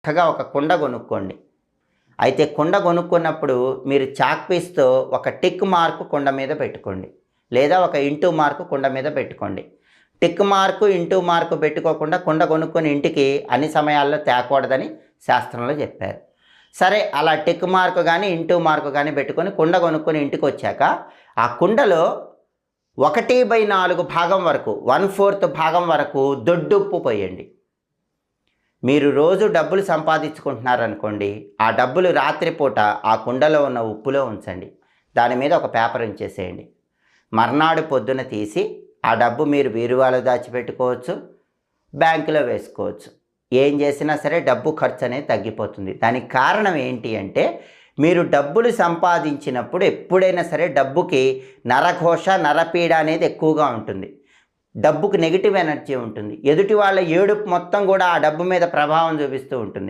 చక్కగా ఒక కుండ కొనుక్కోండి. అయితే కుండ కొనుక్కున్నప్పుడు మీరు చాక్ పీస్‌తో ఒక టిక్ మార్క్ కుండ మీద పెట్టుకోండి. లేదా ఒక ఇంటూ మార్క్ కుండ మీద పెట్టుకోండి. టిక్ మార్క్, ఇంటూ మార్క్ పెట్టుకోకుండా కుండ కొనుక్కొని ఇంటికి అన్ని సమయాల్లో తేకూడదని శాస్త్రంలో చెప్పారు. సరే అలా టిక్ మార్క్ గానీ, ఇంటూ మార్క్ గానీ పెట్టుకొని కుండ కొనుక్కొని ఇంటికొచ్చాక ఆ కుండలో 1/4 భాగం వరకు, 1/4 భాగం వరకు దొడ్డుప్పు పొయ్యండి. మీరు రోజు డబ్బులు సంపాదించుకుంటున్నారనుకోండి, ఆ డబ్బులు రాత్రిపూట ఆ కుండలో ఉన్న ఉప్పులో ఉంచండి. దాని మీద ఒక పేపర్ ఉంచేసేయండి. మర్నాడు పొద్దున తీసి ఆ డబ్బు మీరు బీరువాలో దాచిపెట్టుకోవచ్చు, బ్యాంకులో వేసుకోవచ్చు. ఏం చేసినా సరే డబ్బు ఖర్చు అనేది తగ్గిపోతుంది. దానికి కారణం ఏంటి అంటే, మీరు డబ్బులు సంపాదించినప్పుడు ఎప్పుడైనా సరే డబ్బుకి నరఘోష, నరపీడ అనేది ఎక్కువగా ఉంటుంది. డబ్బుకు నెగిటివ్ ఎనర్జీ ఉంటుంది. ఎదుటి వాళ్ళ ఏడుపు మొత్తం కూడా ఆ డబ్బు మీద ప్రభావం చూపిస్తూ ఉంటుంది.